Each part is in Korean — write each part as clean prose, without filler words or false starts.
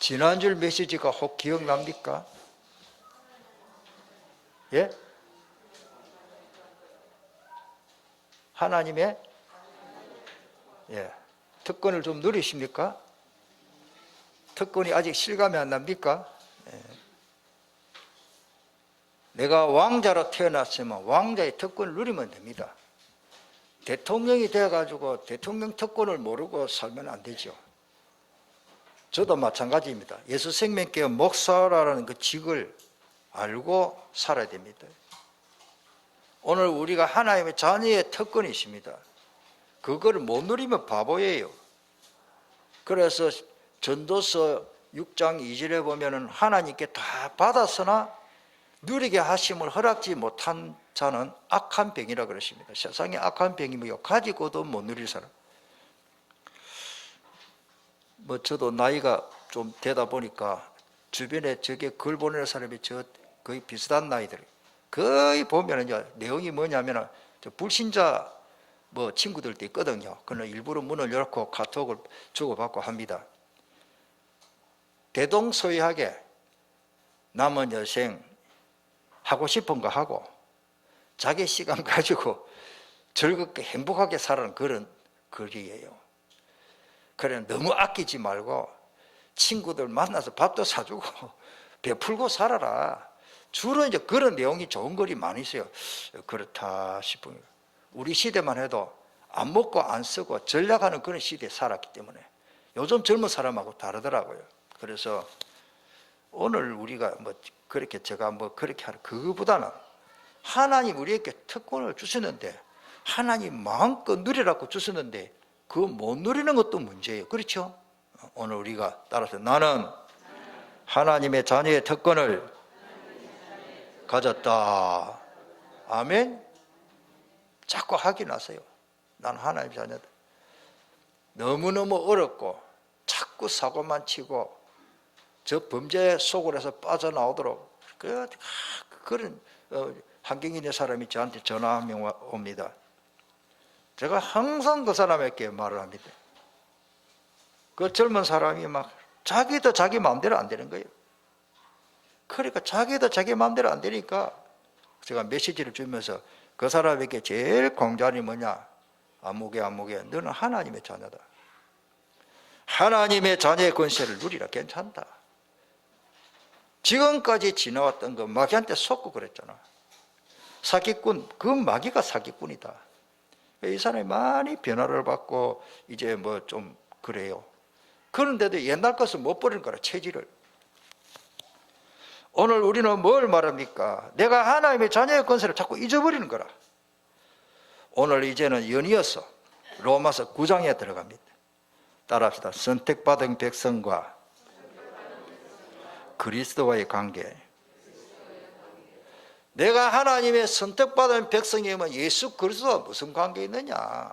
지난주 메시지가 혹 기억납니까? 예? 하나님의 특권을 좀 누리십니까? 특권이 아직 실감이 안 납니까? 내가 왕자로 태어났으면 왕자의 특권을 누리면 됩니다. 대통령이 되어가지고 대통령 특권을 모르고 살면 안 되죠. 저도 마찬가지입니다. 예수 생명교회 목사라는 그 직을 알고 살아야 됩니다. 오늘 우리가 하나님의 자녀의 특권이 있습니다. 그거를 못 누리면 바보예요. 그래서 전도서 6장 2절에 보면은 하나님께 다 받았으나 누리게 하심을 허락지 못한 자는 악한 병이라 그러십니다. 세상에 악한 병이 뭐요? 가지고도 못 누릴 사람. 뭐 저도 나이가 좀 되다 보니까 주변에 저게 글 보내는 사람이 저 거의 비슷한 나이들 거의 보면은요 내용이 뭐냐면은 저 불신자 뭐 친구들도 있거든요. 그는 일부러 문을 열고 카톡을 주고받고 합니다. 대동소이하게 남은 여생 하고 싶은 거 하고 자기 시간 가지고 즐겁게 행복하게 살아는 그런 글이에요. 그래 너무 아끼지 말고 친구들 만나서 밥도 사주고 베풀고 살아라. 주로 이제 그런 내용이 좋은 글이 많이 있어요. 그렇다 싶은 거예요. 우리 시대만 해도 안 먹고 안 쓰고 전략하는 그런 시대에 살았기 때문에 요즘 젊은 사람하고 다르더라고요. 그래서 오늘 우리가 뭐 그렇게 제가 뭐 그렇게 하는 그거보다는 하나님 우리에게 특권을 주셨는데 하나님 마음껏 누리라고 주셨는데 그거 못 누리는 것도 문제예요. 그렇죠? 오늘 우리가 따라서 나는 하나님의 자녀의 특권을 가졌다. 아멘. 자꾸 확인하세요. 난 하나님의 자녀다. 너무너무 어렵고 자꾸 사고만 치고 저 범죄 속으로 빠져나오도록 그런 환경이 있는 사람이 저한테 전화 한 명 옵니다. 제가 항상 그 사람에게 말을 합니다. 그 젊은 사람이 막 자기도 자기 마음대로 안 되는 거예요. 그러니까 자기도 자기 마음대로 안 되니까 제가 메시지를 주면서 그 사람에게 제일 강조하는 뭐냐? 아무개 너는 하나님의 자녀다. 하나님의 자녀의 권세를 누리라. 괜찮다. 지금까지 지나왔던 거 마귀한테 속고 그랬잖아. 사기꾼, 그 마귀가 사기꾼이다. 이 사람이 많이 변화를 받고 이제 뭐 좀 그래요. 그런데도 옛날 것을 못 버리는 거라. 체질을. 오늘 우리는 뭘 말합니까? 내가 하나님의 자녀의 권세를 자꾸 잊어버리는 거라. 오늘 이제는 연이어서 로마서 9장에 들어갑니다. 따라합시다. 선택받은 백성과 그리스도와의 관계. 내가 하나님의 선택받은 백성이면 예수 그리스도와 무슨 관계 있느냐?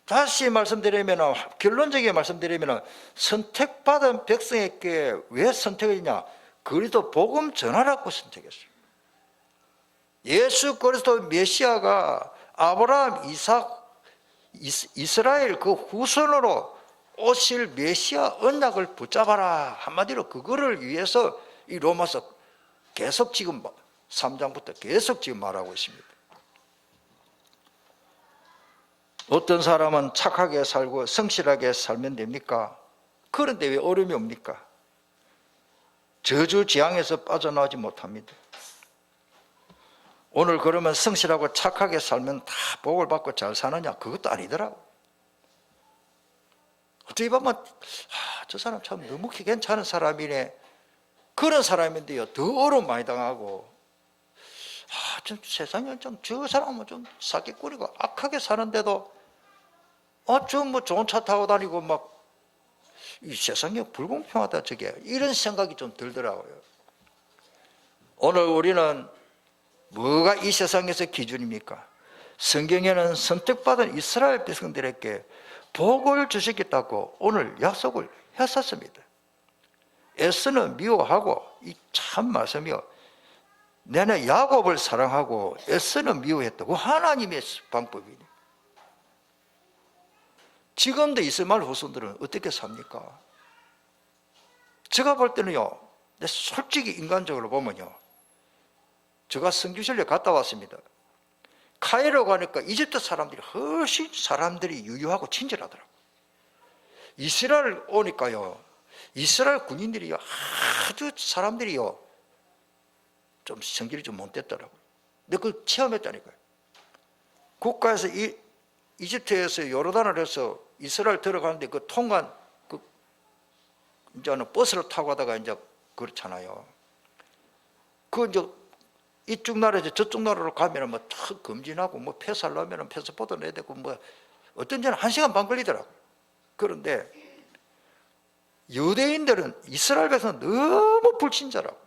다시 말씀드리면, 결론적인 말씀드리면, 선택받은 백성에게 왜 선택했냐? 그리스도 복음 전하라고 선택했어요. 예수 그리스도 메시아가 아브라함, 이삭, 이스라엘 그 후손으로 오실 메시아 언약을 붙잡아라. 한마디로 그거를 위해서 이 로마서 계속 지금 3장부터 계속 지금 말하고 있습니다. 어떤 사람은 착하게 살고 성실하게 살면 됩니까? 그런데 왜 어려움이 옵니까? 저주 재앙에서 빠져나오지 못합니다. 오늘 그러면 성실하고 착하게 살면 다 복을 받고 잘 사느냐? 그것도 아니더라고. 어떻게 보면 저 사람 참 너무 괜찮은 사람이네. 그런 사람인데요 더 어려움 많이 당하고 좀 세상에 좀 저 사람은 좀 사기꾼이고 악하게 사는데도 좀 뭐 좋은 차 타고 다니고 막 이 세상에 불공평하다 저게 이런 생각이 좀 들더라고요. 오늘 우리는 뭐가 이 세상에서 기준입니까? 성경에는 선택받은 이스라엘 백성들에게 복을 주시겠다고 오늘 약속을 했었습니다. 에서는 미워하고 이 참 말씀이요. 내내 야곱을 사랑하고 에서는 미워했다고 하나님의 방법이니. 지금도 이스마엘 후손들은 어떻게 삽니까? 제가 볼 때는요, 솔직히 인간적으로 보면요, 제가 성교실에 갔다 왔습니다. 카이로 가니까 이집트 사람들이 훨씬 사람들이 유유하고 친절하더라고요. 이스라엘 오니까요, 이스라엘 군인들이요, 아주 사람들이요, 좀 성질이 좀 못됐더라고요. 근데 그걸 체험했다니까요. 국가에서 이집트에서 요르단을 해서 이스라엘 들어가는데 그 통관, 이제는 버스를 타고 가다가 이제 그렇잖아요. 이제 이쪽 나라에서 저쪽 나라로 가면은 뭐 탁 검진하고 뭐 패스하려면은 패스포드 내야 되고 뭐 어떤 데는 1시간 반 걸리더라고요. 그런데 유대인들은 이스라엘에서 너무 불친절하고,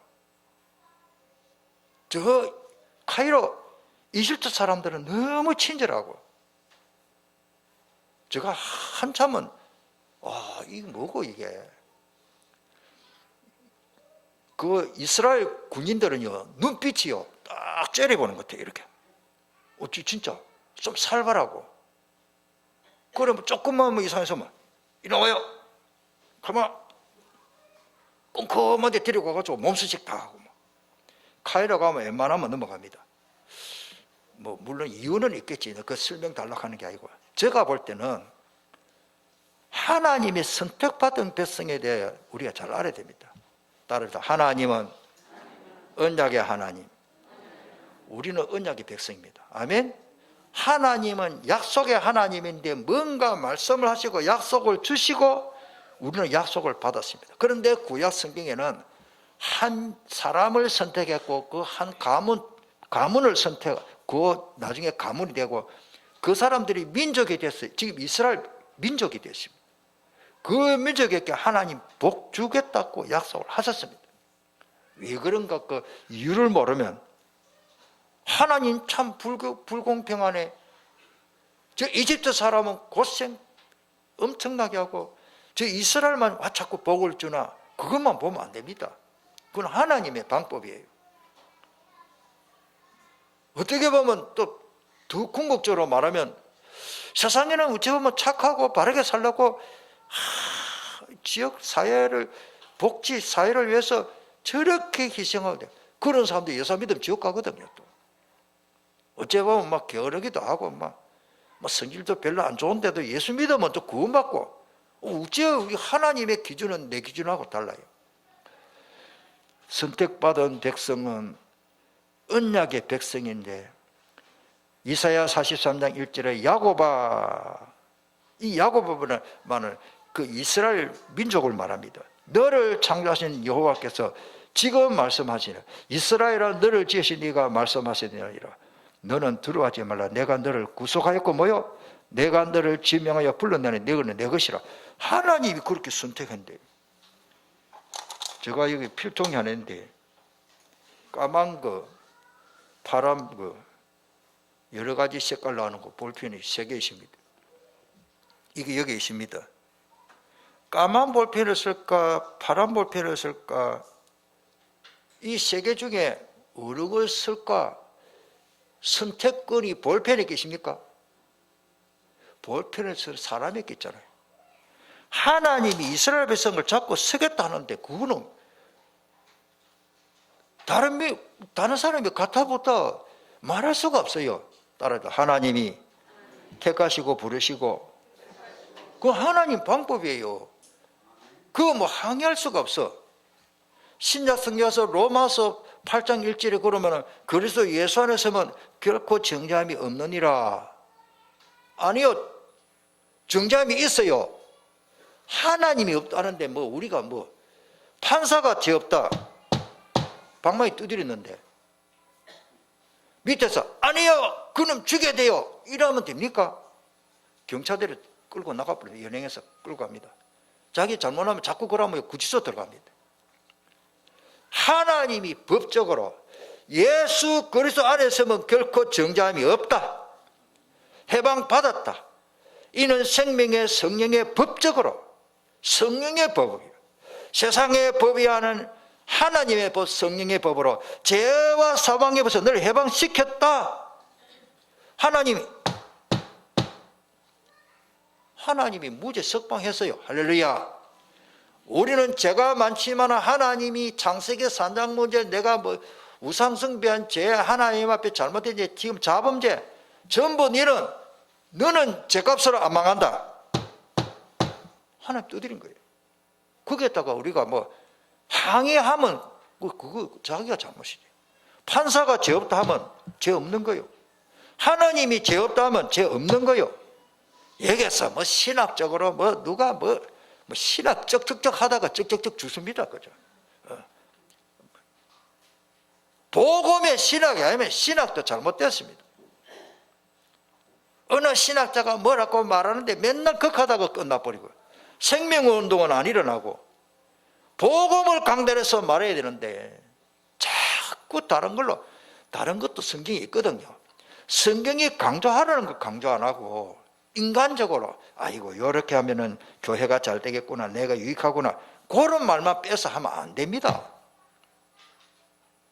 저 카이로 이집트 사람들은 너무 친절하고, 제가 한참은 이게 뭐고 이게. 그 이스라엘 군인들은요, 눈빛이요, 딱 째려보는 것 같아요, 이렇게. 진짜 좀 살벌하고. 그러면 조금만 뭐 이상해서 뭐, 이리 와요. 가만. 꼼꼼한 데 데리고 가가지고 몸수식 다 하고. 카이로 가면 웬만하면 넘어갑니다. 뭐, 물론 이유는 있겠지. 그 설명 달라고 하는 게 아니고. 제가 볼 때는 하나님의 선택받은 백성에 대해 우리가 잘 알아야 됩니다. 따라서 하나님은 언약의 하나님, 우리는 언약의 백성입니다. 아멘. 하나님은 약속의 하나님인데 뭔가 말씀을 하시고 약속을 주시고 우리는 약속을 받았습니다. 그런데 구약 성경에는 한 사람을 선택했고 그 한 가문을 그 나중에 가문이 되고 그 사람들이 민족이 됐어요. 지금 이스라엘 민족이 됐습니다. 그 민족에게 하나님 복 주겠다고 약속을 하셨습니다. 왜 그런가 그 이유를 모르면 하나님 참 불공평하네. 저 이집트 사람은 고생 엄청나게 하고 저 이스라엘만 와 자꾸 복을 주나, 그것만 보면 안 됩니다. 그건 하나님의 방법이에요. 어떻게 보면 또 더 궁극적으로 말하면 세상에는 어찌 보면 착하고 바르게 살려고 지역 사회를, 복지 사회를 위해서 저렇게 희생하고 그런 사람들이 예수 믿으면 지옥 가거든요. 또 어찌 보면 막 게으르기도 하고 막 성질도 별로 안 좋은데도 예수 믿으면 또 구원받고. 어째 우리 하나님의 기준은 내 기준하고 달라요. 선택받은 백성은 언약의 백성인데, 이사야 43장 1절에 야곱아, 이 야곱만을 그 이스라엘 민족을 말합니다. 너를 창조하신 여호와께서 지금 말씀하시는, 이스라엘아 너를 지으신 네가 말씀하시느니라. 너는 두려워하지 말라. 내가 너를 구속하였고 뭐요? 내가 너를 지명하여 불러내니 너는 내 것이라. 하나님이 그렇게 선택한대요. 제가 여기 필통이 하나 있는데 까만 거, 파란 거, 여러 가지 색깔로 하는 거 볼펜이 3개 있습니다. 이게 여기 있습니다. 까만 볼펜을 쓸까 파란 볼펜을 쓸까, 이 3개 중에 어느 걸 쓸까 선택권이 볼펜에 계십니까? 볼펜을 쓸 사람이 있겠잖아요. 하나님이 이스라엘 백성을 잡고 쓰겠다 하는데 그거는 다른 사람이 같아보다 말할 수가 없어요. 따라서 하나님이 택하시고 부르시고, 그 하나님 방법이에요. 그거 뭐 항의할 수가 없어. 신약 성경에서 로마서 8장 1절에 그러면 그리스도 예수 안에 서면 결코 정죄함이 없느니라. 아니요, 정죄함이 있어요. 하나님이 없다는데 뭐 우리가 뭐 판사가 죄 없다 방망이 두드렸는데 밑에서 아니요 그놈 죽여야 돼요 이러면 됩니까? 경찰들이 끌고 나가버려요. 연행해서 끌고 갑니다. 자기 잘못하면 자꾸 그러면 구치소 들어갑니다. 하나님이 법적으로 예수 그리스도 안에 서면 결코 정죄함이 없다, 해방받았다. 이는 생명의 성령의 법적으로, 성령의 법이에요. 세상의 법이 아닌 하나님의 법, 성령의 법으로 죄와 사망의 법에서 너를 해방시켰다. 하나님이 무죄 석방했어요. 할렐루야. 우리는 죄가 많지만 하나님이 창세기 3장 문제 내가 뭐 우상숭배한 죄, 하나님 앞에 잘못된 죄, 지금 자범죄 전부 너는 죄값으로 안 망한다. 하나님 두드린 거예요. 거기에다가 우리가 뭐 항의하면 그거 자기가 잘못이지. 판사가 죄 없다 하면 죄 없는 거요. 하나님이 죄 없다 하면 죄 없는 거요. 여기서 뭐 신학적으로 뭐 누가 뭐 신학 쩍쩍쩍 하다가 쩍쩍쩍 죽습니다. 그죠? 복음의 신학이 아니면 신학도 잘못됐습니다. 어느 신학자가 뭐라고 말하는데 맨날 극하다가 끝나버리고 생명운동은 안 일어나고 복음을 강단해서 말해야 되는데 자꾸 다른 것도 성경이 있거든요. 성경이 강조하라는 거 강조 안 하고 인간적으로 아이고 이렇게 하면은 교회가 잘 되겠구나, 내가 유익하구나, 그런 말만 빼서 하면 안 됩니다.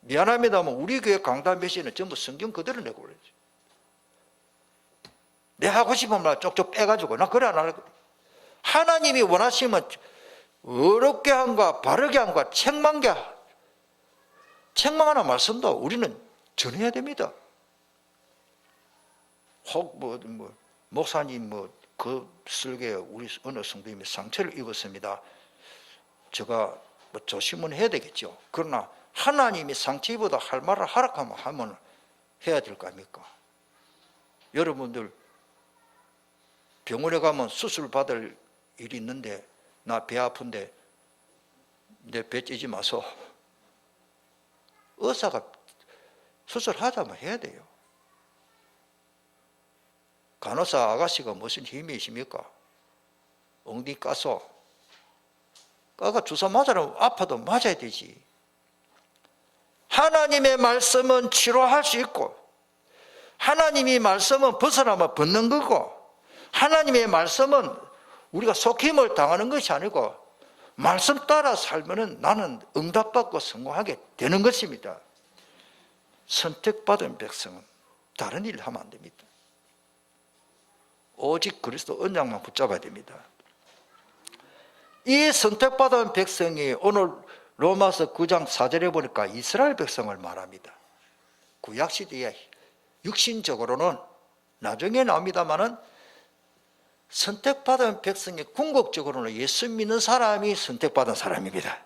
미안합니다만 우리 교회 강단 메시지는 전부 성경 그대로 내고 그러지. 내 하고 싶은 말 쪽쪽 빼가지고 나 그래 안 하거든. 하나님이 원하시면 어렵게 한과 바르게 한과 책망하는 말씀도 우리는 전해야 됩니다. 혹 목사님 그 설교에 우리 어느 성도님이 상처를 입었습니다. 제가 조심은 해야 되겠죠. 그러나 하나님이 상처 입어도 할 말을 하면 해야 될 거 아닙니까? 여러분들 병원에 가면 수술 받을 일이 있는데 나 배 아픈데 내 배 찌지 마소. 의사가 수술하자면 해야 돼요. 간호사 아가씨가 무슨 힘이 있습니까? 엉덩이 까서 까가 주사 맞으라면 아파도 맞아야 되지. 하나님의 말씀은 치료할 수 있고 하나님의 말씀은 벗어나면 벗는 거고 하나님의 말씀은 우리가 속힘을 당하는 것이 아니고 말씀 따라 살면 나는 응답받고 성공하게 되는 것입니다. 선택받은 백성은 다른 일을 하면 안 됩니다. 오직 그리스도 언약만 붙잡아야 됩니다. 이 선택받은 백성이 오늘 로마서 9장 4절에 보니까 이스라엘 백성을 말합니다. 구약시대에 육신적으로는 나중에 나옵니다마는 선택받은 백성이 궁극적으로는 예수 믿는 사람이 선택받은 사람입니다.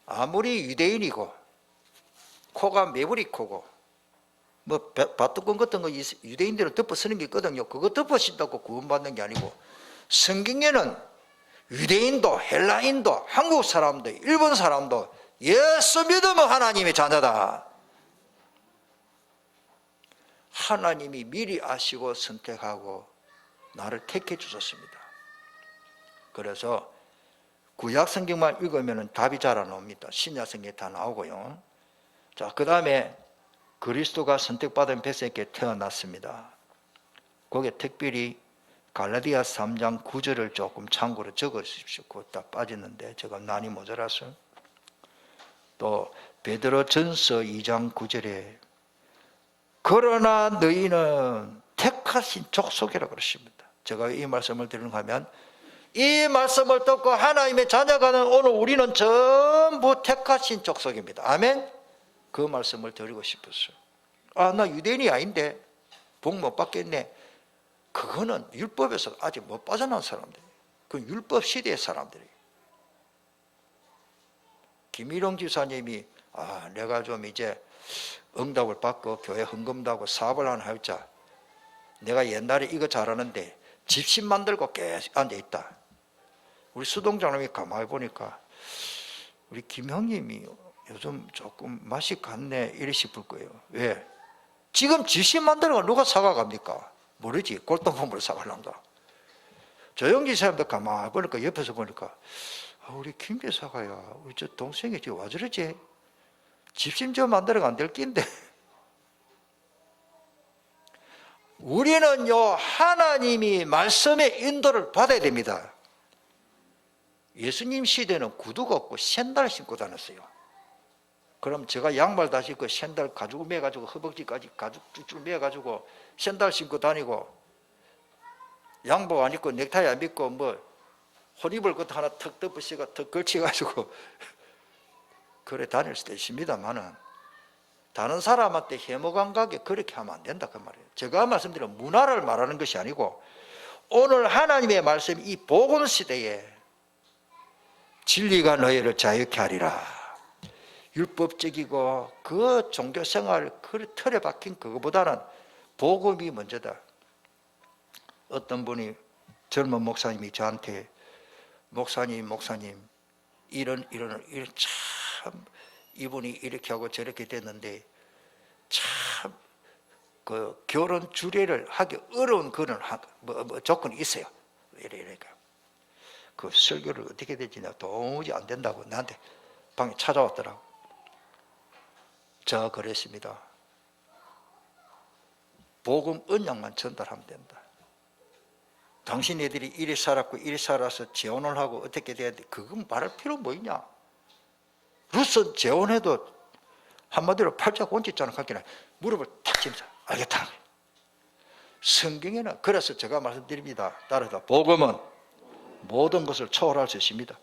아무리 유대인이고 코가 매부리 코고 뭐 밭두꺼운 같은 거 유대인들은 덮어 쓰는 게 있거든요. 그거 덮어 쓴다고 구원받는 게 아니고 성경에는 유대인도 헬라인도 한국 사람도 일본 사람도 예수 믿으면 하나님의 자녀다. 하나님이 미리 아시고 선택하고 나를 택해 주셨습니다. 그래서 구약 성경만 읽으면 답이 잘 안 나옵니다. 신약 성경에 다 나오고요. 자, 그 다음에 그리스도가 선택받은 백성에게 태어났습니다. 거기에 특별히 갈라디아 3장 9절을 조금 참고로 적으십시오. 그거 다 빠졌는데 제가 난이 모자라서. 또 베드로 전서 2장 9절에 그러나 너희는 택하신 족속이라고 그러십니다. 제가 이 말씀을 드리는가 하면 이 말씀을 듣고 하나님의 자녀가 된 오늘 우리는 전부 택하신 족속입니다. 아멘. 그 말씀을 드리고 싶었어요. 아, 나 유대인이 아닌데 복 못 받겠네. 그거는 율법에서 아직 못 빠져나온 사람들이에요. 그건 율법 시대의 사람들이에요. 김일홍 지사님이 내가 좀 이제 응답을 받고 교회 헌금도 하고 사업을 하나 할자. 내가 옛날에 이거 잘하는데 집신 만들고 계속 앉아있다. 우리 수동장님이 가만히 보니까 우리 김 형님이 요즘 조금 맛이 갔네 이래 싶을 거예요. 왜? 지금 집신 만들어가 누가 사가갑니까? 모르지. 골동품으로 사가려다. 조영기 사람도 가만히 보니까 옆에서 보니까 우리 김 지사가야 우리 저 동생이 지금 와 저러지? 집신 저 만들어가 안 될 낀데. 우리는요 하나님이 말씀의 인도를 받아야 됩니다. 예수님 시대는 구두가 없고 샌들 신고 다녔어요. 그럼 제가 양말 다 신고 샌들 가지고 매가지고 허벅지까지 가죽 쭉쭉 매가지고 샌들 신고 다니고 양복 안 입고 넥타이 안 입고 뭐 혼입을 것 하나 턱 덮으시고 턱 걸쳐가지고 그래 다닐 수도 있습니다만은 다른 사람한테 해모감각에 그렇게 하면 안 된다 그 말이에요. 제가 말씀드린 문화를 말하는 것이 아니고 오늘 하나님의 말씀 이 복음 시대에 진리가 너희를 자유케 하리라. 율법적이고 그 종교생활 그 틀에 박힌 그거보다는 복음이 먼저다. 어떤 분이 젊은 목사님이 저한테 목사님 이런 참 이분이 이렇게 하고 저렇게 됐는데 참 그 결혼 주례를 하기 어려운 그런 조건이 있어요. 이러니까 그 설교를 어떻게 되지나 도무지 안 된다고 나한테 방에 찾아왔더라고. 저 그랬습니다. 복음 언약만 전달하면 된다. 당신 애들이 이리 살았고 이리 살아서 재혼을 하고 어떻게 돼야 돼? 그건 말할 필요 뭐 있냐? 루스 재혼해도 한마디로 팔자 곤짓자는 하기는 무릎을 탁 치면서 알겠다. 성경에는 그래서 제가 말씀드립니다. 따라서 복음은 모든 것을 초월할 수 있습니다.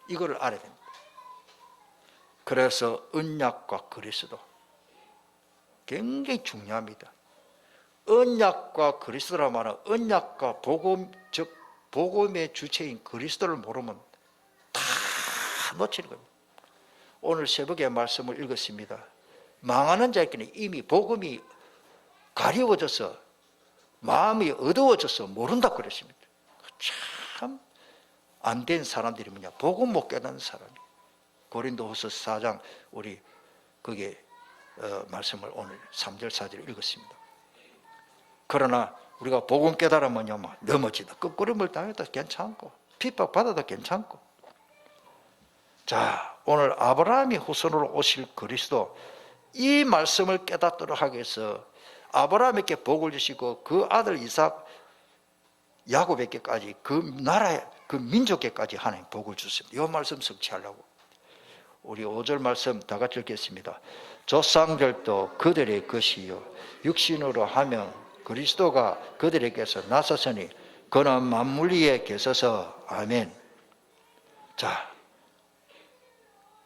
이거를 알아야 됩니다. 그래서 언약과 그리스도 굉장히 중요합니다. 언약과 그리스도라 말은 언약과 복음, 즉 복음의 주체인 그리스도를 모르면 다 놓치는 겁니다. 오늘 새벽에 말씀을 읽었습니다. 망하는 자에게는 이미 복음이 가리워져서 마음이 어두워져서 모른다 그랬습니다. 참 안 된 사람들이 뭐냐? 복음 못 깨닫는 사람이. 고린도후서 4장 우리 거기에 말씀을 오늘 3절 4절 읽었습니다. 그러나 우리가 복음 깨달으면요, 넘어지다, 끄끄름을 당해도 괜찮고 핍박받아도 괜찮고. 자, 오늘 아브라함이 후손으로 오실 그리스도 이 말씀을 깨닫도록 하기 위해서 아브라함에게 복을 주시고 그 아들 이삭 야곱에게까지 그 나라에 그 민족에까지 하나님 복을 주십니다. 이 말씀 성취하려고 우리 5절 말씀 다 같이 읽겠습니다. 조상들도 그들의 것이요 육신으로 하면 그리스도가 그들에게서 나섰으니 그는 만물 위에 계셔서 아멘. 자,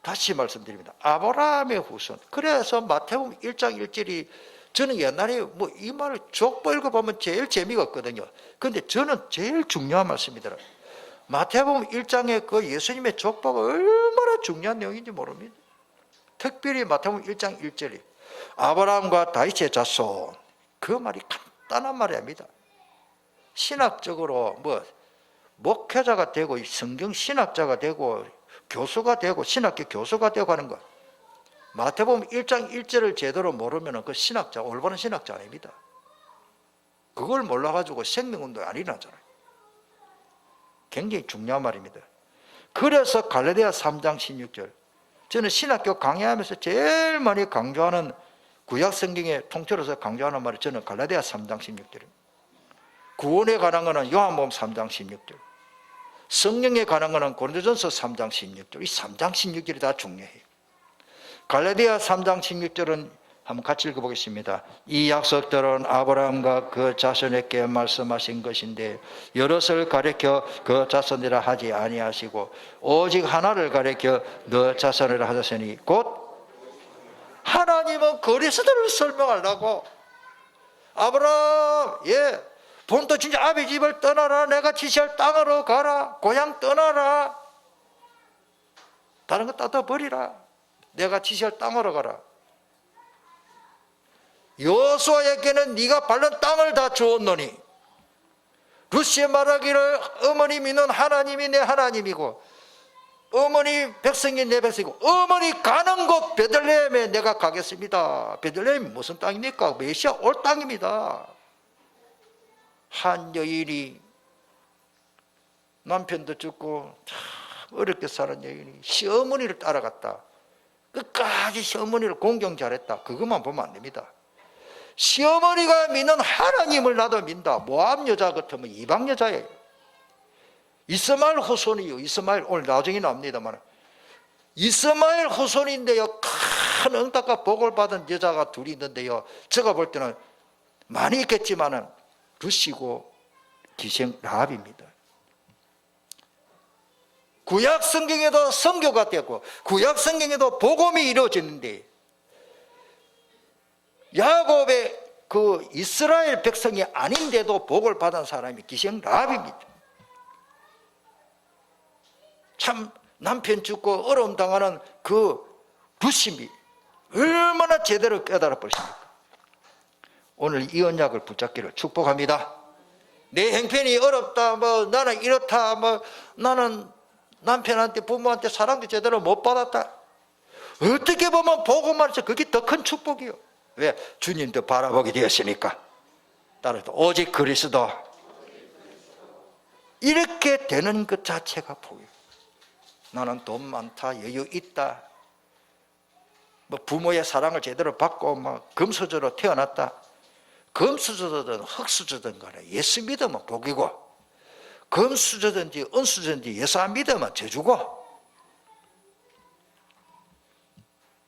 다시 말씀드립니다. 아브라함의 후손. 그래서 마태복음 1장 1절이 저는 옛날에 이 말을 족보 읽어보면 제일 재미가 없거든요. 그런데 저는 제일 중요한 말씀이더라. 마태복음 1장의 그 예수님의 족보가 얼마나 중요한 내용인지 모릅니다. 특별히 마태복음 1장 1절이 아브라함과 다윗의 자손, 그 말이 간단한 말이 아닙니다. 신학적으로 목회자가 되고 성경 신학자가 되고 교수가 되고 신학교 교수가 되고 하는 것, 마태복음 1장 1절을 제대로 모르면 그 신학자, 올바른 신학자 아닙니다. 그걸 몰라가지고 생명운동이 안 일어나잖아요. 굉장히 중요한 말입니다. 그래서 갈라디아 3장 16절, 저는 신학교 강의하면서 제일 많이 강조하는 구약 성경의 통째로서 강조하는 말이 저는 갈라디아 3장 16절입니다. 구원에 관한 것은 요한복음 3장 16절, 성령에 관한 것은 고린도전서 3장 16절, 이 3장 16절이 다 중요해요. 갈라디아 3장 16절은 한번 같이 읽어보겠습니다. 이 약속들은 아브라함과 그 자손에게 말씀하신 것인데 여럿을 가리켜 그 자손이라 하지 아니하시고 오직 하나를 가리켜 너 자손이라 하셨으니 곧 하나님은 그리스도를 설명하려고 아브라함, 본토 진짜 아비 집을 떠나라, 내가 지시할 땅으로 가라, 고향 떠나라, 다른 거 따다 버리라, 내가 지시할 땅으로 가라. 여호수아에게는 네가 밟는 땅을 다 주었노니, 루시에 말하기를 어머니 믿는 하나님이 내 하나님이고 어머니 백성이 내 백성이고 어머니 가는 곳 베들레헴에 내가 가겠습니다. 베들레헴이 무슨 땅입니까? 메시아 올 땅입니다. 한 여인이 남편도 죽고 참 어렵게 사는 여인이 시어머니를 따라갔다. 끝까지 시어머니를 공경 잘했다. 그것만 보면 안 됩니다. 시어머니가 믿는 하나님을 나도 믿는다. 모압 여자 같으면 이방 여자예요. 이스마엘 후손이요. 이스마엘 오늘 나중에 나옵니다만 이스마엘 후손인데요, 큰 응답과 복을 받은 여자가 둘이 있는데요, 제가 볼 때는 많이 있겠지만은 루시고 기생 라합입니다. 구약 성경에도 선교가 되었고 구약 성경에도 복음이 이루어지는데 야곱의 그 이스라엘 백성이 아닌데도 복을 받은 사람이 기생 라합입니다. 참 남편 죽고 어려움 당하는 그 부심이 얼마나 제대로 깨달아 버리십니까? 오늘 이 언약을 붙잡기를 축복합니다. 내 형편이 어렵다, 뭐 나는 이렇다, 뭐 나는 남편한테 부모한테 사랑도 제대로 못 받았다. 어떻게 보면 복음만 해서 그게 더 큰 축복이요. 왜? 주님도 바라보게 되었으니까. 따라서 오직 그리스도. 이렇게 되는 것 자체가 복이에요. 나는 돈 많다, 여유 있다, 뭐 부모의 사랑을 제대로 받고 막 금수저로 태어났다. 금수저든 흙수저든 간에 예수 믿으면 복이고 금수저든지 은수저든지 예수 안 믿으면 저주고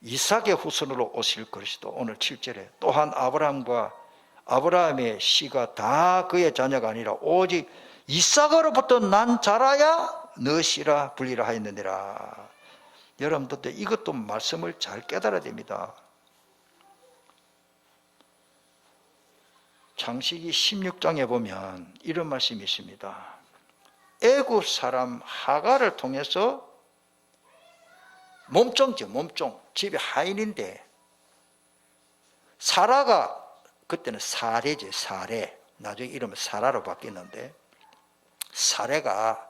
이삭의 후손으로 오실 그리스도. 오늘 7절에 또한 아브라함의 씨가 다 그의 자녀가 아니라 오직 이삭으로부터 난 자라야 너 씨라 불리라 하였느니라. 여러분들도 이것도 말씀을 잘 깨달아야 됩니다. 창세기 16장에 보면 이런 말씀이 있습니다. 애굽 사람 하갈을 통해서 몸종죠, 몸종. 집이 하인인데 사라가 그때는 사레죠, 사레. 나중에 이름은 사라로 바뀌었는데 사레가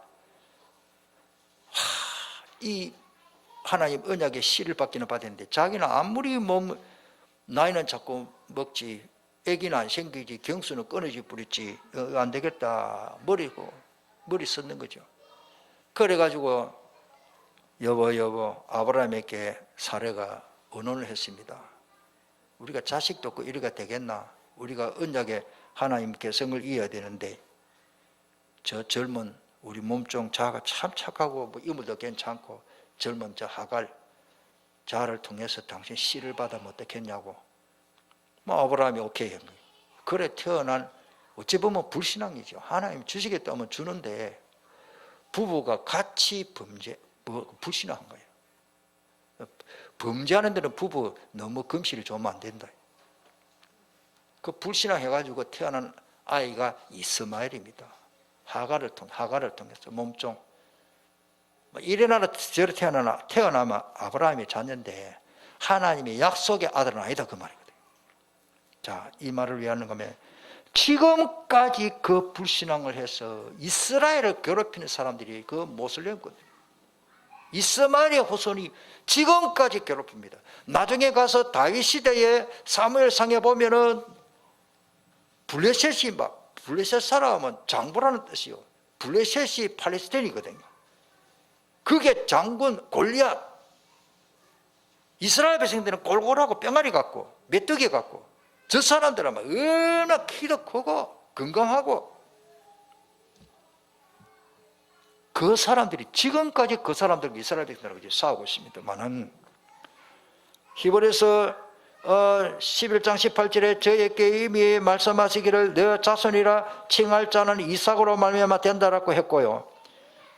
이 하나님 언약의 씨를 받기는 받았는데 자기는 아무리 나이는 자꾸 먹지 애기는 안 생기지 경수는 끊어지 버렸지 안 되겠다 머리 썼는 거죠. 그래가지고 여보 아브라함에게 사례가 언언을 했습니다. 우리가 자식도 없고 이래가 되겠나? 우리가 언약의 하나님 계성을 이어야 되는데 저 젊은 우리 몸종 자가 참 착하고 뭐 이물도 괜찮고 젊은 저 하갈 자를 통해서 당신 씨를 받으면 어떻겠냐고 뭐 아브라함이 오케이 한 거예요. 그래 태어난 어찌 보면 불신앙이죠. 하나님 주시겠다 하면 주는데 부부가 같이 불신앙한 거예요. 범죄하는 데는 부부 너무 금실을 주면 안 된다. 그 불신앙해가지고 태어난 아이가 이스마엘입니다. 하갈을 통해서 몸종 이래나라 저래 태어나면 아브라함이 자녀인데 하나님의 약속의 아들은 아니다 그 말이거든요. 자, 이 말을 왜 하는 거면 지금까지 그 불신앙을 해서 이스라엘을 괴롭히는 사람들이 그 모슬렘거든요. 이스마엘의 후손이 지금까지 괴롭힙니다. 나중에 가서 다윗 시대에 사무엘상에 보면은 블레셋 사람은 장부라는 뜻이요. 블레셋이 팔레스타인이거든요. 그게 장군 골리앗. 이스라엘 백성들은 골골하고 뿅아리 같고 메뚜기 같고 저 사람들은 얼마나 키도 크고 건강하고 그 사람들이 지금까지 그 사람들과 이스라엘 백성들하고 싸우고 있습니다만은 히브리서 11장 18절에 저에게 이미 말씀하시기를 너 자손이라 칭할 자는 이삭으로 말미암아 된다라고 했고요.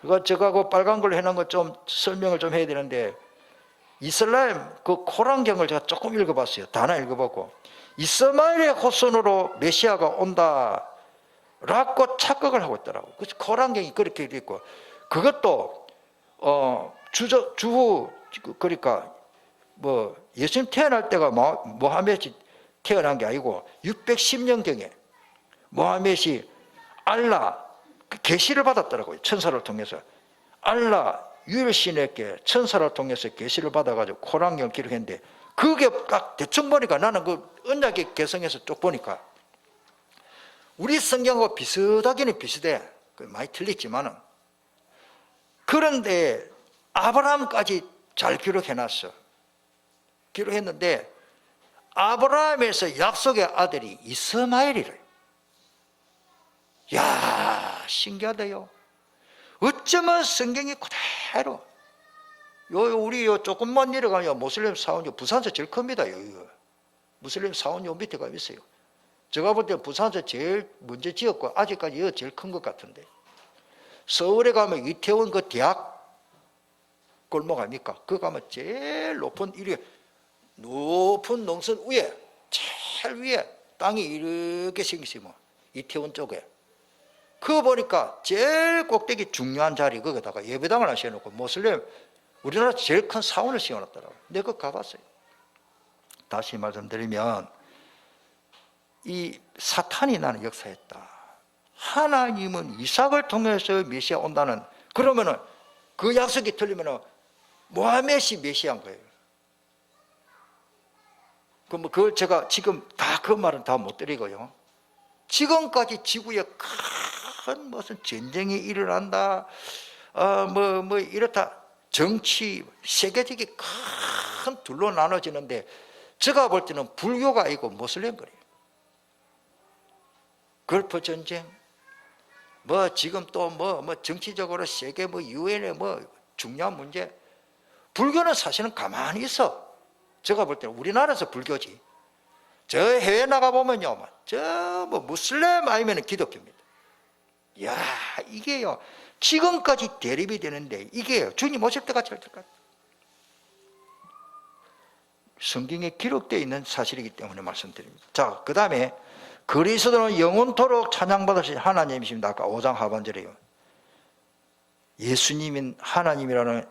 그거 저하고 빨간 걸로 해놓은 거 좀 설명을 좀 해야 되는데 이스라엘 그 코란경을 제가 조금 읽어봤어요. 다 하나 읽어보고 이스마엘의 후손으로 메시아가 온다라고 착각을 하고 있더라고요. 그래서 코란경이 그렇게 돼 있고 그것도 그러니까 뭐 예수님 태어날 때가 모하메드이 태어난 게 아니고 610년경에 모하메드이 알라 계시를 받았더라고요. 천사를 통해서 알라 유일신에게 천사를 통해서 계시를 받아가지고 코란경을 기록했는데 그게 딱 대충 보니까 나는 그 언약의 개성에서 쭉 보니까 우리 성경하고 비슷하기는 비슷해. 많이 틀렸지만은 그런데 아브라함까지 잘 기록해놨어. 기록했는데 아브라함에서 약속의 아들이 이스마엘이래요. 야, 신기하다요. 어쩌면 성경이 그대로 우리 조금만 내려가면 모슬렘 사원이 부산서 제일 큽니다. 여기가 무슬림 사원이 밑에 가 있어요. 제가 볼 때 부산에서 제일 먼저 지었고 아직까지 여기 제일 큰 것 같은데, 서울에 가면 이태원 그 대학 골목 아닙니까? 그 가면 제일 높은 높은 농선 위에, 제일 위에 땅이 이렇게 생겼어요. 뭐 이태원 쪽에. 그거 보니까 제일 꼭대기 중요한 자리 거기다가 예배당을 하나 씌워놓고 모슬렘 우리나라 제일 큰 사원을 씌워놨더라고요. 내가 그거 가봤어요. 다시 말씀드리면 이 사탄이 나는 역사했다. 하나님은 이삭을 통해서 메시아 온다는, 그러면은 그 약속이 틀리면은 모하메시 메시아인 거예요. 그걸 제가 지금 다 그 말은 다 못 드리고요. 지금까지 지구에 큰 무슨 전쟁이 일어난다, 이렇다, 정치, 세계적인 큰 둘로 나눠지는데, 제가 볼 때는 불교가 아니고 모슬렘 거예요. 걸프 전쟁, 지금 또 정치적으로 세계 유엔의 중요한 문제, 불교는 사실은 가만히 있어. 제가 볼 때는 우리나라에서 불교지. 저 해외 나가보면요, 무슬림 아니면 기독교입니다. 야, 이게요, 지금까지 대립이 되는데, 이게요, 주님 오실 때까지 할 때까지. 성경에 기록되어 있는 사실이기 때문에 말씀드립니다. 자, 그 다음에, 그리스도는 영원토록 찬양받으신 하나님이십니다. 아까 5장 하반절에요. 예수님인 하나님이라는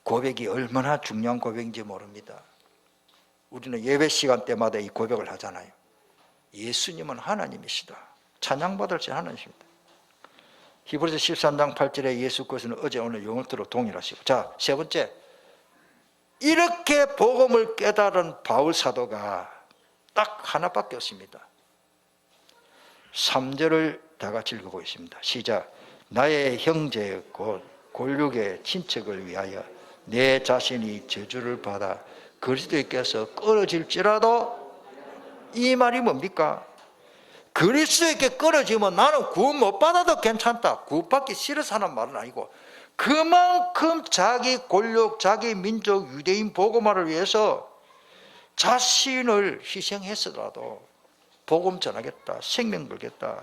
고백이 얼마나 중요한 고백인지 모릅니다. 우리는 예배 시간 때마다 이 고백을 하잖아요. 예수님은 하나님이시다. 찬양받으신 하나님이십니다. 히브리서 13장 8절에 예수 그리스도는 어제 오늘 영원토록 동일하시고. 자, 세 번째, 이렇게 복음을 깨달은 바울 사도가 딱 하나밖에 없습니다. 3절을 다 같이 읽어보겠습니다. 시작. 나의 형제 곧 골육의 친척을 위하여 내 자신이 저주를 받아 그리스도께서 끊어질지라도, 이 말이 뭡니까? 그리스도께 끊어지면 나는 구원 못 받아도 괜찮다, 구원받기 싫어서 하는 말은 아니고, 그만큼 자기 권력, 자기 민족, 유대인 복음화를 위해서 자신을 희생했어라도 복음 전하겠다, 생명 걸겠다.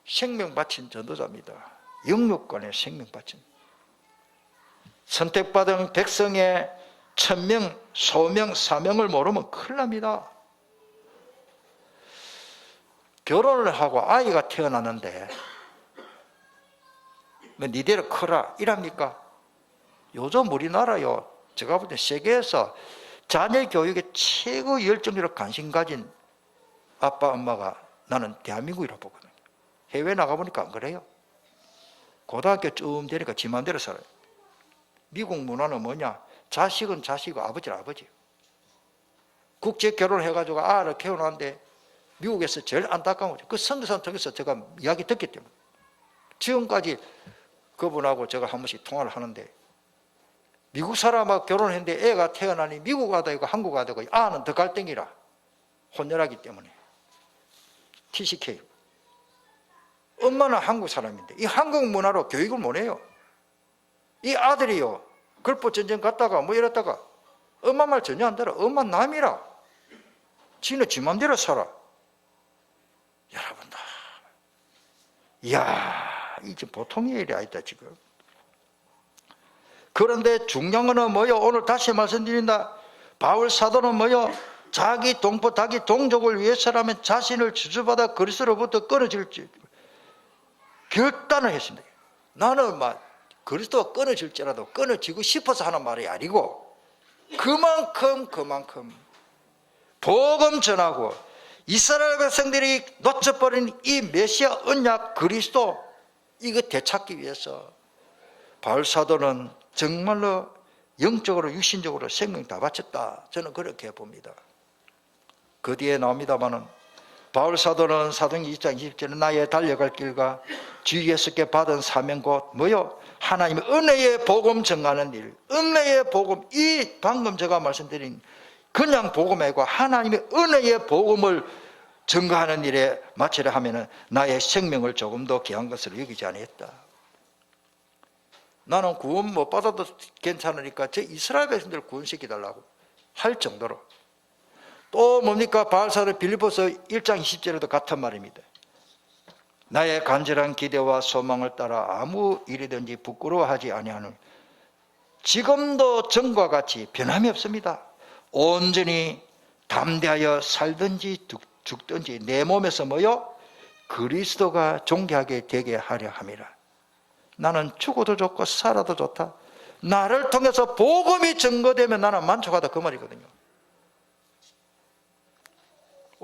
생명 바친 전도자입니다. 영육간에 생명 바친. 선택받은 백성의 천명, 소명, 사명을 모르면 큰일 납니다. 결혼을 하고 아이가 태어났는데 니대로 커라 이랍니까? 요즘 우리나라요, 제가 볼 때 세계에서 자녀 교육에 최고 열정적으로 관심 가진 아빠 엄마가 나는 대한민국이라고 보거든요. 해외 나가보니까 안 그래요. 고등학교쯤 되니까 지 맘대로 살아요. 미국 문화는 뭐냐? 자식은 자식이고 아버지는 아버지. 국제 결혼해가지고 아를 키워놨는데 미국에서 제일 안타까운 거죠. 그 선교사를 통해서 제가 이야기 듣기 때문에. 지금까지 그분하고 제가 한 번씩 통화를 하는데, 미국 사람하고 결혼했는데 애가 태어나니 미국 가다 이거 한국 가다 이거 아는 더 갈등이라, 혼혈하기 때문에. TCK. 엄마는 한국 사람인데 이 한국 문화로 교육을 못 해요. 이 아들이요, 걸프 전쟁 갔다가 이랬다가 엄마 말 전혀 안 들어. 엄마 남이라. 지는 지 맘대로 살아. 여러분들, 이야, 이게 보통의 일이 아니다 지금. 그런데 중요한 거는 뭐요? 오늘 다시 말씀드린다. 바울 사도는 뭐요? 자기 동포, 자기 동족을 위해서라면 자신을 저주받아 그리스도로부터 끊어질지 결단을 했습니다. 나는 그리스도가 끊어질지라도 끊어지고 싶어서 하는 말이 아니고, 그만큼 복음 전하고 이스라엘 백성들이 놓쳐버린 이 메시아 언약 그리스도, 이거 되찾기 위해서 바울 사도는 정말로 영적으로 육신적으로 생명 다 바쳤다. 저는 그렇게 봅니다. 그 뒤에 나옵니다마는 바울 사도는 사도행 2장 20절에 나의 달려갈 길과 주 예수께 받은 사명 곧 뭐요? 하나님의 은혜의 복음 전하는 일. 은혜의 복음, 이 방금 제가 말씀드린 그냥 복음이 아니고 하나님의 은혜의 복음을 전가하는 일에 마치려 하면은 나의 생명을 조금 더 귀한 것으로 여기지 않았다. 나는 구원 못 받아도 괜찮으니까 저 이스라엘 백성들 구원시켜달라고 할 정도로 또 뭡니까? 바울사도 빌립보서 1장 20절에도 같은 말입니다. 나의 간절한 기대와 소망을 따라 아무 일이든지 부끄러워하지 아니하는, 지금도 전과 같이 변함이 없습니다. 온전히 담대하여 살든지 죽든지 내 몸에서 뭐요? 그리스도가 존귀하게 되게 하려 함이라. 나는 죽어도 좋고 살아도 좋다. 나를 통해서 복음이 증거되면 나는 만족하다, 그 말이거든요.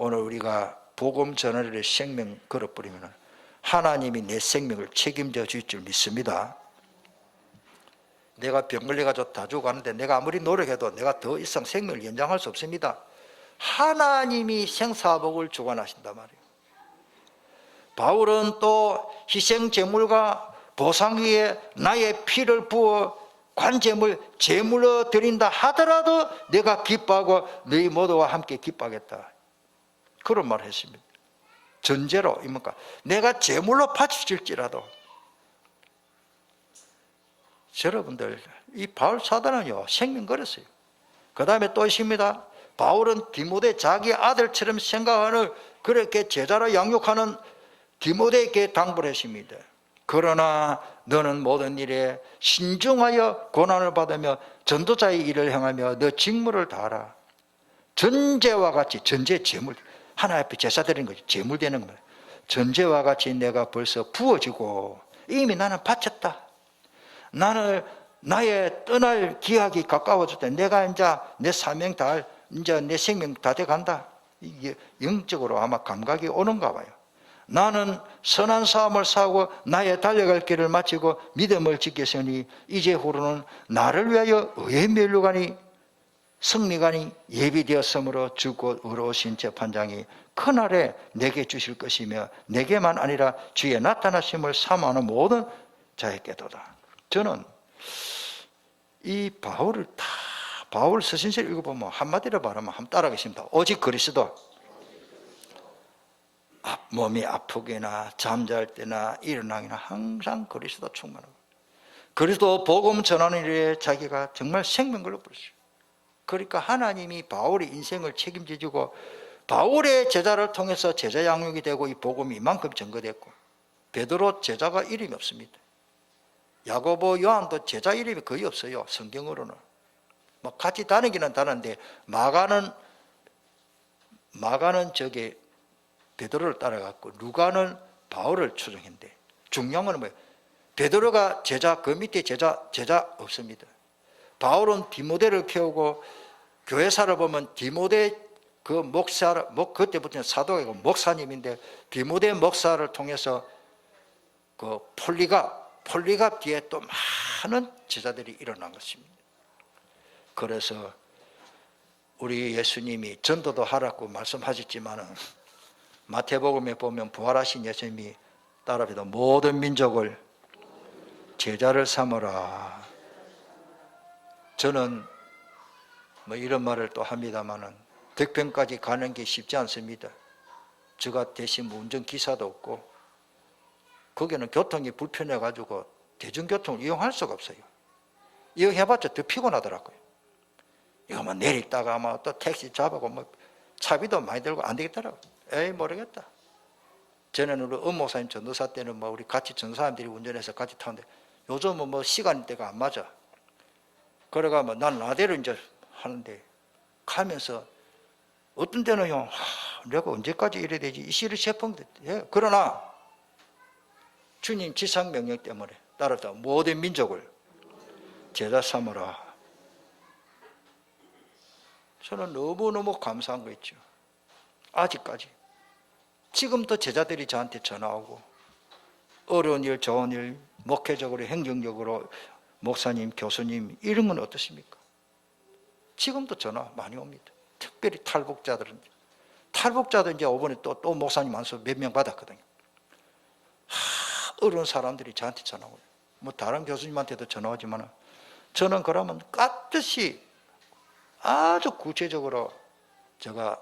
오늘 우리가 복음 전하를 생명 걸어버리면 하나님이 내 생명을 책임져 줄 줄 믿습니다. 내가 병 걸려가지고 다 죽어가는데 내가 아무리 노력해도 내가 더 이상 생명을 연장할 수 없습니다. 하나님이 생사복을 주관하신단 말이에요. 바울은 또 희생제물과 보상 위에 나의 피를 부어 관제물, 제물로 드린다 하더라도 내가 기뻐하고 너희 모두와 함께 기뻐하겠다, 그런 말을 했습니다. 전제로, 이뭡니까? 내가 제물로 바칠지라도. 여러분들, 이 바울 사도는요 생명 걸었어요. 그 다음에 또 있습니다. 바울은 디모데 자기 아들처럼 생각하는, 그렇게 제자로 양육하는 디모데에게 당부를 했습니다. 그러나 너는 모든 일에 신중하여 고난을 받으며 전도자의 일을 행하며 너 직무를 다하라. 전제와 같이, 전제 제물, 하나님 앞에 제사 드리는 거지, 제물 되는 겁니다. 전제와 같이 내가 벌써 부어지고 이미 나는 바쳤다. 나는 나의 떠날 기약이 가까워질 때 내가 이제 내 사명 다할, 이제 내 생명 다 돼간다. 이게 영적으로 아마 감각이 오는가 봐요. 나는 선한 싸움을 싸우고 나의 달려갈 길을 마치고 믿음을 지켰으니 이제후로는 나를 위하여 의의 면류관이 승리관이 예비되었으므로 주곧 의로우신 재판장이 그날에 내게 주실 것이며 내게만 아니라 주의 나타나심을 사모하는 모든 자에게도다. 저는 이 바울을 다, 바울 서신서를 읽어보면 한마디로 말하면 한번 따라하겠습니다. 오직 그리스도. 몸이 아프거나 잠잘 때나 일어나기나 항상 그리스도 충만하고, 그리스도 복음 전하는 일에 자기가 정말 생명 걸어버렸어요. 그러니까 하나님이 바울의 인생을 책임져주고 바울의 제자를 통해서 제자 양육이 되고 이 복음이 이만큼 증거됐고, 베드로 제자가 이름이 없습니다. 야고보, 요한도 제자 이름이 거의 없어요. 성경으로는 뭐 같이 다니기는 다른데 마가는 저기 베드로를 따라갔고 루가는 바울을 추종했는데, 중요한 건 뭐예요? 베드로가 제자, 그 밑에 제자 없습니다. 바울은 디모데를 키우고, 교회사를 보면 디모데 그 목사, 그때부터는 사도가 목사님인데 디모데 목사를 통해서 그 폴리갑 뒤에 또 많은 제자들이 일어난 것입니다. 그래서 우리 예수님이 전도도 하라고 말씀하셨지만은 마태복음에 보면 부활하신 예수님이 따라합니다. 모든 민족을 제자를 삼으라. 저는 뭐 이런 말을 또 합니다만은 덕평까지 가는 게 쉽지 않습니다. 제가 대신 운전기사도 없고 거기는 교통이 불편해 가지고 대중교통을 이용할 수가 없어요. 이용해봤자 더 피곤하더라고요. 이거 뭐 내리다가 뭐 또 택시 잡아고 뭐 차비도 많이 들고 안 되겠더라고요. 에이 모르겠다. 저는 우리 엄목사님 전도사 때는 뭐 우리 같이 전사님들이 운전해서 같이 타는데 요즘은 뭐 시간대가 안 맞아. 그래가 뭐 난 라디오를 이제 하는데 가면서 어떤 때는요, 내가 언제까지 이래야 되지? 이 시를 세펑됐대. 그러나 주님 지상 명령 때문에 따라서 모든 민족을 제자 삼으라. 저는 너무너무 감사한 거 있죠. 아직까지 지금도 제자들이 저한테 전화 오고 어려운 일, 좋은 일, 목회적으로, 행정적으로 목사님, 교수님 이런 건 어떠십니까? 지금도 전화 많이 옵니다. 특별히 탈북자들은 이제 이번에 또 목사님 안수 몇 명 받았거든요. 어려운 사람들이 저한테 전화 오요. 뭐 다른 교수님한테도 전화 오지만 저는 그러면 깍듯이 아주 구체적으로 제가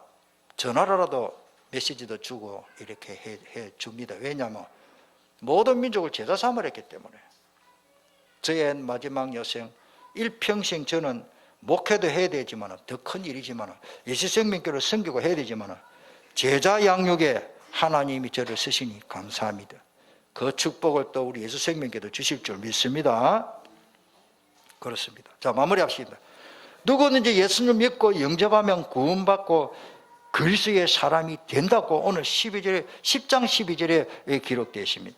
전화로라도 메시지도 주고 이렇게 해 줍니다. 왜냐하면 모든 민족을 제자 삼으려 했기 때문에. 저의 마지막 여생 일평생 저는 목회도 해야 되지만 더 큰 일이지만 예수생명교를 섬기고 해야 되지만 제자 양육에 하나님이 저를 쓰시니 감사합니다. 그 축복을 또 우리 예수생명교도 주실 줄 믿습니다. 그렇습니다. 자, 마무리합시다. 누구든지 예수님 믿고 영접하면 구원받고 그리스도의 사람이 된다고 오늘 10장 12절에 기록되어 있습니다.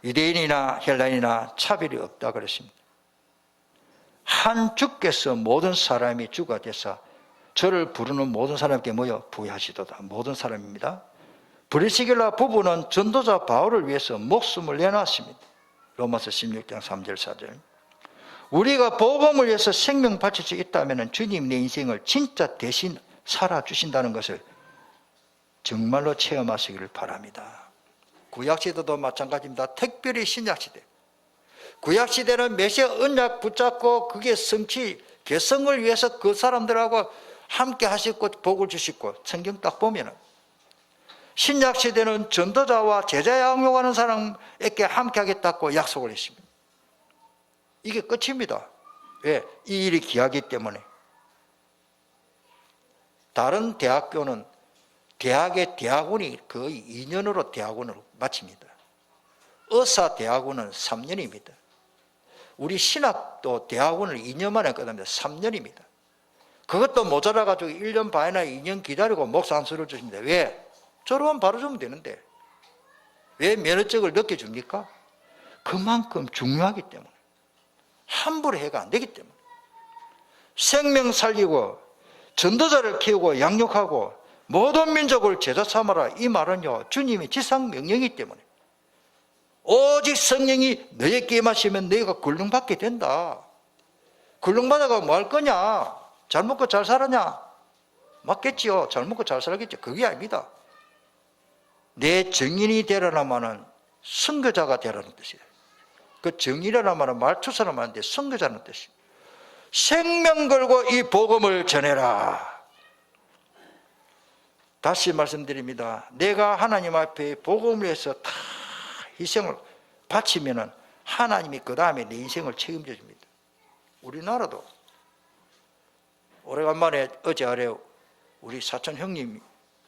유대인이나 헬라인이나 차별이 없다 그랬습니다. 한 주께서 모든 사람이 주가 되사 저를 부르는 모든 사람께 모여 부여하시도다. 모든 사람입니다. 브리스길라 부부는 전도자 바울을 위해서 목숨을 내놨습니다. 로마서 16장 3절 4절. 우리가 복음을 위해서 생명 바칠 수 있다면 주님 내 인생을 진짜 대신 살아주신다는 것을 정말로 체험하시기를 바랍니다. 구약시대도 마찬가지입니다. 특별히 신약시대. 구약시대는 메시아 언약 붙잡고 그게 성취, 개성을 위해서 그 사람들하고 함께 하셨고 복을 주셨고 성경 딱 보면은 신약시대는 전도자와 제자 양육하는 사람에게 함께 하겠다고 약속을 했습니다. 이게 끝입니다. 왜? 이 일이 귀하기 때문에. 다른 대학교는 대학의 대학원이 거의 2년으로 대학원을 마칩니다. 의사 대학원은 3년입니다. 우리 신학도 대학원을 2년 만에 끝납니다. 3년입니다. 그것도 모자라가지고 1년 반이나 2년 기다리고 목사 안수를 주십니다. 왜? 졸업은 바로 주면 되는데 왜 면허증을 늦게 줍니까? 그만큼 중요하기 때문에. 함부로 해가 안 되기 때문에. 생명 살리고 전도자를 키우고 양육하고 모든 민족을 제자 삼아라. 이 말은요, 주님의 지상 명령이기 때문에. 오직 성령이 너에게 임하시면 너희가 굴릉받게 된다. 굴릉받아가 뭐 할 거냐? 잘 먹고 잘 살았냐? 맞겠지요. 잘 먹고 잘 살겠죠. 그게 아닙니다. 내 증인이 되려면 선교자가 되라는 뜻이에요. 그 증인이라는 말은 말투사는 말인데 선교자는 뜻이에요. 생명 걸고 이 복음을 전해라. 다시 말씀드립니다. 내가 하나님 앞에 복음을 위해서 다 희생을 바치면 하나님이 그 다음에 내 인생을 책임져 줍니다. 우리나라도 오래간만에 어제 아래 우리 사촌 형님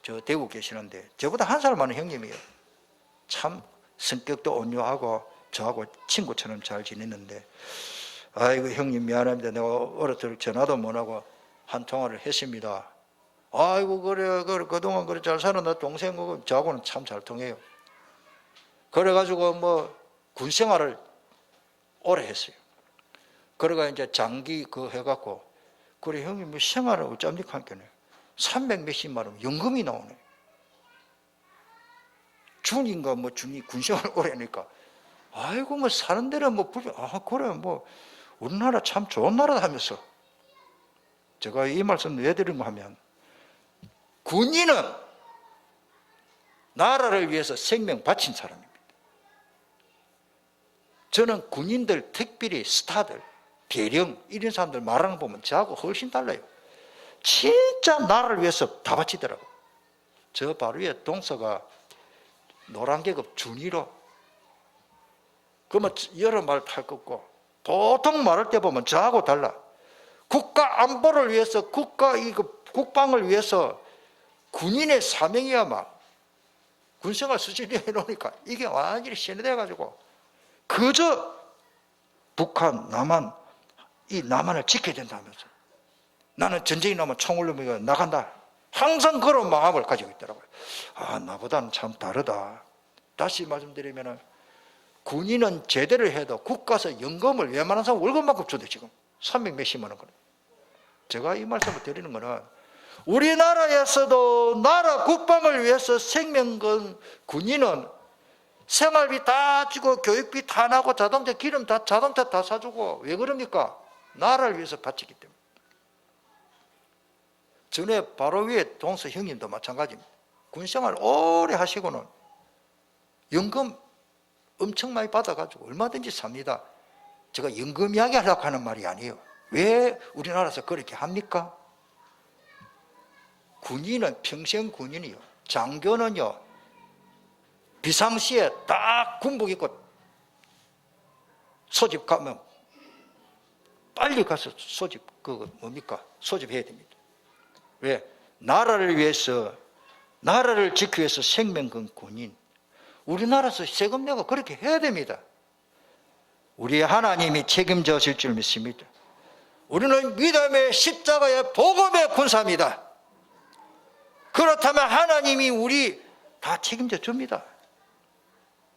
저 대구 계시는데 저보다 한 살 많은 형님이에요. 참 성격도 온유하고 저하고 친구처럼 잘 지냈는데 아이고 형님 미안합니다. 내가 어렸을 때 전화도 못하고 한 통화를 했습니다. 아이고 그래 그동안 그래 잘 살아. 나 동생 저하고는 참 잘 통해요. 그래가지고 뭐 군생활을 오래 했어요. 그래가 이제 장기 그 해갖고 그래 형님 뭐 생활을 어쩝니까 하니까 300 몇십만 원 연금이 나오네. 준인가 뭐 준이 군생활 오래 하니까 아이고 뭐 사는 데는 뭐 그래 뭐 우리나라 참 좋은 나라다 하면서 제가 이 말씀 왜 드린 거 하면 군인은 나라를 위해서 생명 바친 사람입니다. 저는 군인들 특별히 스타들 대령 이런 사람들 말하는 거 보면 저하고 훨씬 달라요. 진짜 나라를 위해서 다 바치더라고. 저 바로 위에 동서가 노란계급 준이로 그러면 여러 말 탈 것고 보통 말할 때 보면 저하고 달라. 국가 안보를 위해서 국방을 위해서 군인의 사명이야 막 군생활 수준이 해놓으니까 이게 완전히 세뇌돼가지고 그저 북한 남한 이 남한을 지켜야 된다면서 나는 전쟁이 나면 총을 들고 나간다. 항상 그런 마음을 가지고 있더라고요. 아, 나보다는 참 다르다. 다시 말씀드리면 군인은 제대로 해도 국가에서 연금을 웬만한 사람 월급만큼 줘도 지금 300 몇십만 원. 제가 이 말씀을 드리는 거는 우리나라에서도 나라 국방을 위해서 생명 건 군인은 생활비 다 주고 교육비 다 나고 자동차 기름 다 자동차 다 사주고 왜 그럽니까? 나라를 위해서 바치기 때문에. 전에 바로 위에 동서 형님도 마찬가지입니다. 군생활 오래 하시고는 연금 엄청 많이 받아가지고 얼마든지 삽니다. 제가 연금 이야기 하려고 하는 말이 아니에요. 왜 우리나라에서 그렇게 합니까? 군인은 평생 군인이요. 장교는요. 비상시에 딱 군복 입고 소집 가면 빨리 가서 소집해야 됩니다. 왜? 나라를 위해서, 나라를 지키기 위해서 생명 건 군인, 우리나라에서 세금 내고 그렇게 해야 됩니다. 우리 하나님이 책임져 줄 줄 믿습니다. 우리는 믿음의 십자가의 복음의 군사입니다. 그렇다면 하나님이 우리 다 책임져 줍니다.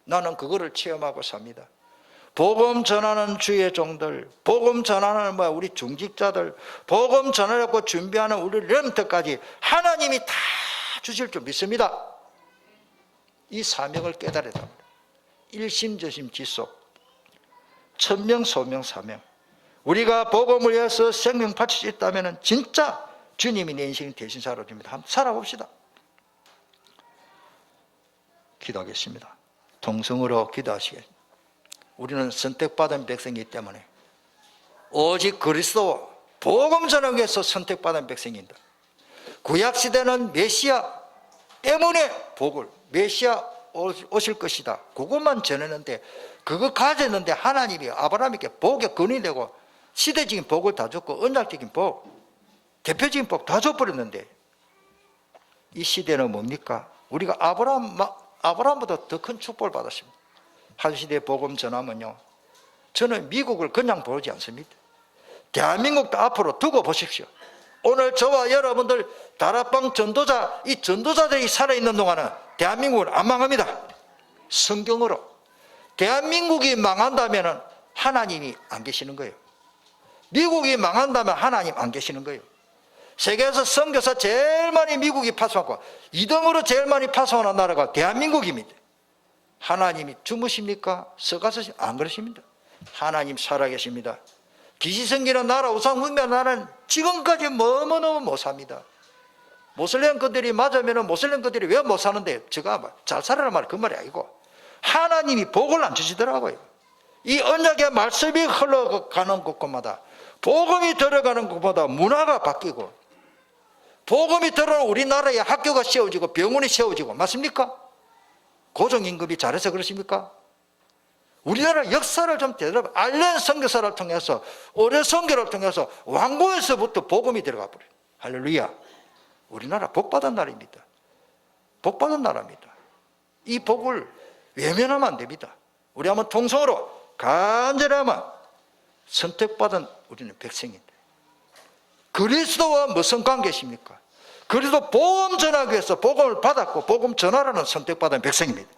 나는 그거를 체험하고 삽니다. 복음 전하는 주의 종들, 복음 전하는 우리 중직자들, 복음 전하려고 준비하는 우리 렘터까지 하나님이 다 주실 줄 믿습니다. 이 사명을 깨달아야 합니다. 일심저심지속, 천명 소명 사명. 우리가 복음을 위해서 생명 바칠 수 있다면 진짜 주님이 내 인생 대신사로 줍니다. 한번 살아봅시다. 기도하겠습니다. 통성으로 기도하시겠습니다. 우리는 선택받은 백성이기 때문에 오직 그리스도 복음 전하기 위해서 선택받은 백성입니다. 구약시대는 메시아 때문에 복을, 메시아 오실 것이다, 그것만 전했는데, 그거 가졌는데 하나님이 아브라함에게 복의 근이 되고 시대적인 복을 다 줬고 언약적인 복, 대표적인 복 다 줘버렸는데, 이 시대는 뭡니까? 우리가 아브라함보다 더 큰 축복을 받았습니다. 한 시대에 복음 전하면요, 저는 미국을 그냥 보지 않습니다. 대한민국도 앞으로 두고 보십시오. 오늘 저와 여러분들 다락방 전도자, 이 전도자들이 살아있는 동안은 대한민국은 안 망합니다. 성경으로. 대한민국이 망한다면 하나님이 안 계시는 거예요. 미국이 망한다면 하나님 안 계시는 거예요. 세계에서 선교사 제일 많이 미국이 파송하고 2등으로 제일 많이 파송하는 나라가 대한민국입니다. 하나님이 주무십니까? 서가서 안 그러십니다. 하나님 살아계십니다. 기시성기는 나라, 우상숭배하는 나라는 지금까지 너무너무 못 삽니다. 모슬렘 것들이 맞으면 모슬렘 것들이 왜 못 사는데, 제가 잘 살아라 말 그 말이 아니고 하나님이 복을 안 주시더라고요. 이 언약의 말씀이 흘러가는 곳마다, 복음이 들어가는 곳마다 문화가 바뀌고, 복음이 들어오는 우리나라에 학교가 세워지고 병원이 세워지고, 맞습니까? 고정임금이 잘해서 그러십니까? 우리나라 역사를 좀 되돌아봐. 알렌 선교사를 통해서, 오래 선교를 통해서 왕궁에서부터 복음이 들어가 버려요. 할렐루야. 우리나라 복받은 나라입니다. 복받은 나라입니다. 이 복을 외면하면 안 됩니다. 우리 한번 통성으로 간절히 하면, 선택받은 우리는 백성인데 그리스도와 무슨 관계십니까? 그리스도 복음 전하기 위해서 복음을 받았고 복음 전하라는 선택받은 백성입니다.